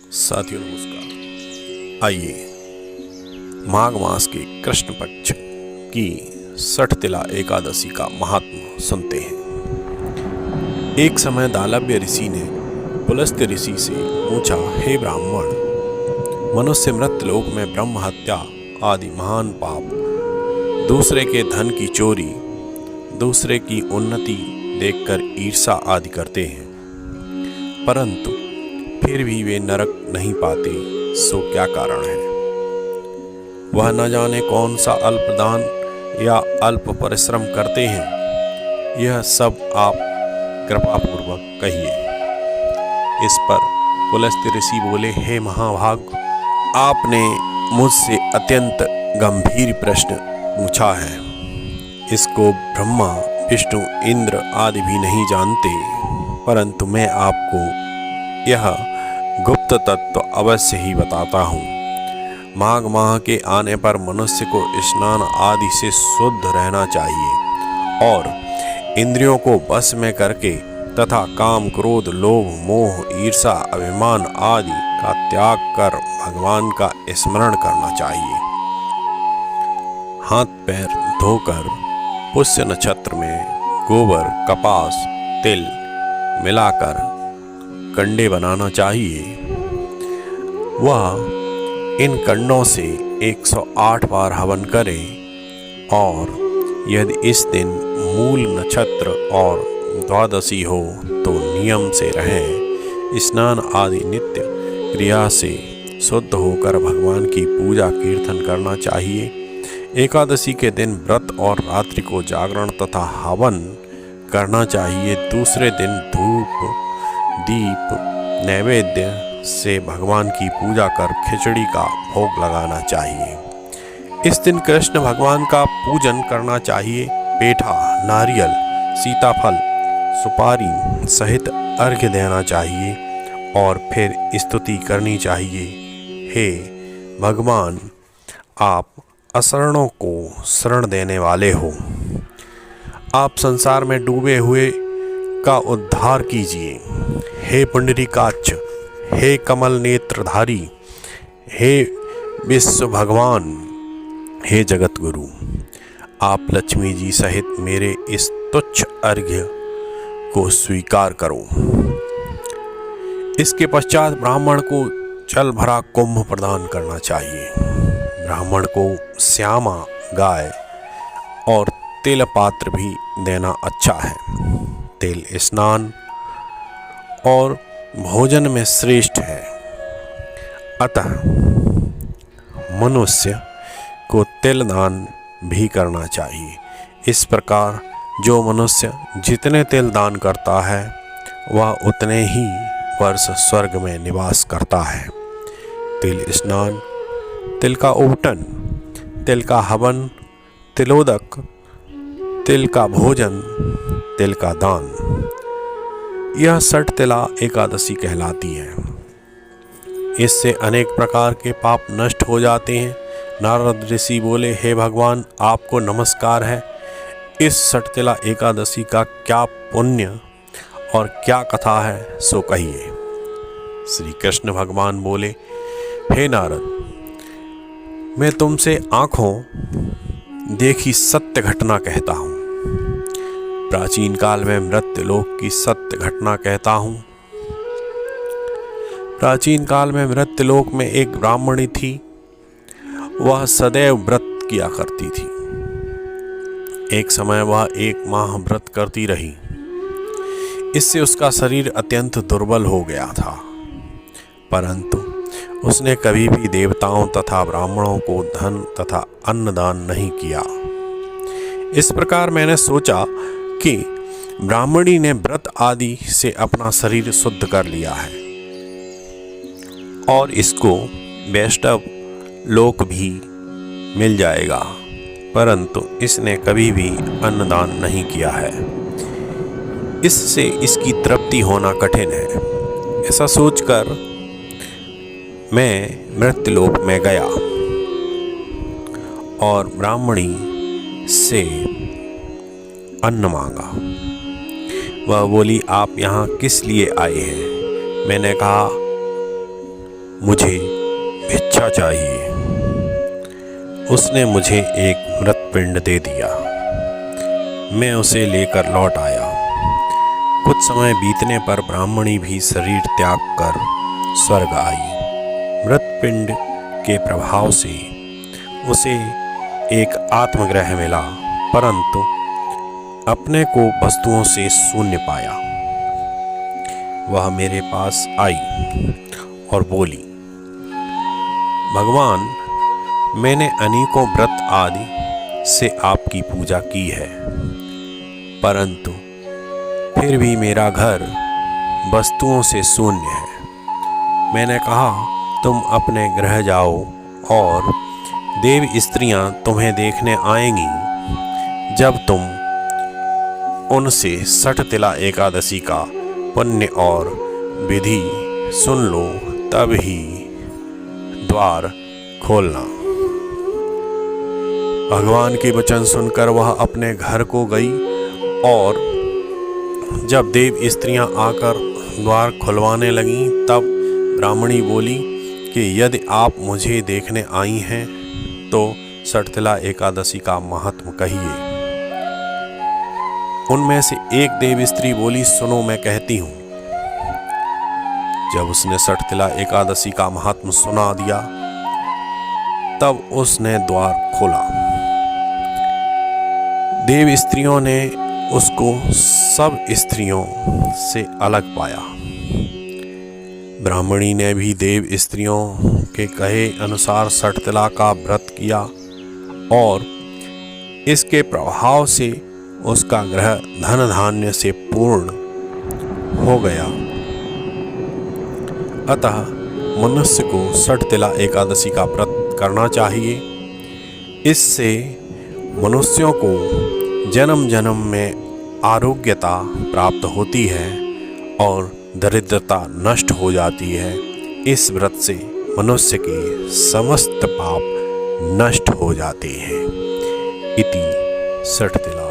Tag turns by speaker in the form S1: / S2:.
S1: साथियों नमस्कार। आइए माघ मास के कृष्ण पक्ष की सठतिला एकादशी का महात्म सुनते हैं। एक समय दालव्य ऋषि ने पुलस्त्य ऋषि से पूछा, हे ब्राह्मण, मनुष्य मृत्यलोक में ब्रह्म हत्या आदि महान पाप, दूसरे के धन की चोरी, दूसरे की उन्नति देखकर ईर्षा आदि करते हैं, परंतु फिर भी वे नरक नहीं पाते, सो क्या कारण है? वह न जाने कौन सा अल्प दान या अल्प परिश्रम करते हैं। यह सब आप कृपापूर्वक कहिए। इस पर पुलस्त्य ऋषि बोले, हे महाभाग, आपने मुझसे अत्यंत गंभीर प्रश्न पूछा है। इसको ब्रह्मा, विष्णु, इंद्र आदि भी नहीं जानते, परंतु मैं आपको यह गुप्त तत्व अवश्य ही बताता हूँ। माघ माह के आने पर मनुष्य को स्नान आदि से शुद्ध रहना चाहिए और इंद्रियों को वश में करके तथा काम, क्रोध, लोभ, मोह, ईर्षा, अभिमान आदि का त्याग कर भगवान का स्मरण करना चाहिए। हाथ पैर धोकर पुष्य नक्षत्र में गोबर, कपास, तिल मिलाकर कंडे बनाना चाहिए। वह इन कंडों से 108 बार हवन करे और यदि इस दिन मूल नक्षत्र और द्वादशी हो तो नियम से रहें। स्नान आदि नित्य क्रिया से शुद्ध होकर भगवान की पूजा कीर्तन करना चाहिए। एकादशी के दिन व्रत और रात्रि को जागरण तथा हवन करना चाहिए। दूसरे दिन धूप, दीप, नैवेद्य से भगवान की पूजा कर खिचड़ी का भोग लगाना चाहिए। इस दिन कृष्ण भगवान का पूजन करना चाहिए। पेठा, नारियल, सीताफल, सुपारी सहित अर्घ्य देना चाहिए और फिर स्तुति करनी चाहिए, हे भगवान, आप अशरणों को शरण देने वाले हो। आप संसार में डूबे हुए का उद्धार कीजिए। हे पुंडरीकाक्ष, हे कमल नेत्रधारी, हे विश्व भगवान, हे जगत गुरु, आप लक्ष्मी जी सहित मेरे इस तुच्छ अर्घ्य को स्वीकार करो। इसके पश्चात ब्राह्मण को जल भरा कुंभ प्रदान करना चाहिए। ब्राह्मण को श्यामा गाय और तेल पात्र भी देना अच्छा है। तेल स्नान और भोजन में श्रेष्ठ है, अतः मनुष्य को तिल दान भी करना चाहिए। इस प्रकार जो मनुष्य जितने तिल दान करता है वह उतने ही वर्ष स्वर्ग में निवास करता है। तिल स्नान, तिल का ओटन, तिल का हवन, तिलोदक, तिल का भोजन, तिल का दान, यह सठतिला एकादशी कहलाती है। इससे अनेक प्रकार के पाप नष्ट हो जाते हैं। नारद ऋषि बोले, हे भगवान, आपको नमस्कार है। इस सठतिला एकादशी का क्या पुण्य और क्या कथा है, सो कहिए। श्री कृष्ण भगवान बोले, हे नारद, मैं तुमसे आंखों देखी सत्य घटना कहता हूँ। प्राचीन काल में मृत्यलोक की सत्य घटना कहता हूँ। प्राचीन काल में मृत्यलोक में एक ब्राह्मणी थी। वह सदैव व्रत किया करती थी। एक समय वह 1 माह व्रत करती रही। इससे उसका शरीर अत्यंत दुर्बल हो गया था, परंतु उसने कभी भी देवताओं तथा ब्राह्मणों को धन तथा अन्न दान नहीं किया। इस प्रकार मैंने सोचा कि ब्राह्मणी ने व्रत आदि से अपना शरीर शुद्ध कर लिया है और इसको वैष्णव लोक भी मिल जाएगा, परंतु इसने कभी भी अन्नदान नहीं किया है। इससे इसकी तृप्ति होना कठिन है। ऐसा सोचकर मैं मृत्यलोक में गया और ब्राह्मणी से अन्न मांगा। वह बोली, आप यहाँ किस लिए आए हैं? मैंने कहा, मुझे भिक्षा चाहिए। उसने मुझे एक मृत पिंड दे दिया। मैं उसे लेकर लौट आया। कुछ समय बीतने पर ब्राह्मणी भी शरीर त्याग कर स्वर्ग आई। मृत पिंड के प्रभाव से उसे एक आत्मग्रह मिला, परंतु अपने को वस्तुओं से शून्य पाया। वह मेरे पास आई और बोली, भगवान, मैंने अनेकों व्रत आदि से आपकी पूजा की है, परंतु फिर भी मेरा घर वस्तुओं से शून्य है। मैंने कहा, तुम अपने गृह जाओ और देव स्त्रियां तुम्हें देखने आएंगी। जब तुम उनसे सठतिला एकादशी का पुण्य और विधि सुन लो, तब ही द्वार खोलना। भगवान के वचन सुनकर वह अपने घर को गई और जब देव स्त्रियां आकर द्वार खुलवाने लगीं, तब ब्राह्मणी बोली कि यदि आप मुझे देखने आई हैं तो सठतिला एकादशी का महात्म कहिए। उनमें से एक देव स्त्री बोली, सुनो मैं कहती हूँ। जब उसने सठतिला एकादशी का महात्म सुना दिया, तब उसने द्वार खोला। देव स्त्रियों ने उसको सब स्त्रियों से अलग पाया। ब्राह्मणी ने भी देव स्त्रियों के कहे अनुसार सठतिला का व्रत किया और इसके प्रभाव से उसका गृह धन धान्य से पूर्ण हो गया। अतः मनुष्य को सठतिला एकादशी का व्रत करना चाहिए। इससे मनुष्यों को जन्म जन्म में आरोग्यता प्राप्त होती है और दरिद्रता नष्ट हो जाती है। इस व्रत से मनुष्य के समस्त पाप नष्ट हो जाते हैं। इति सठतिला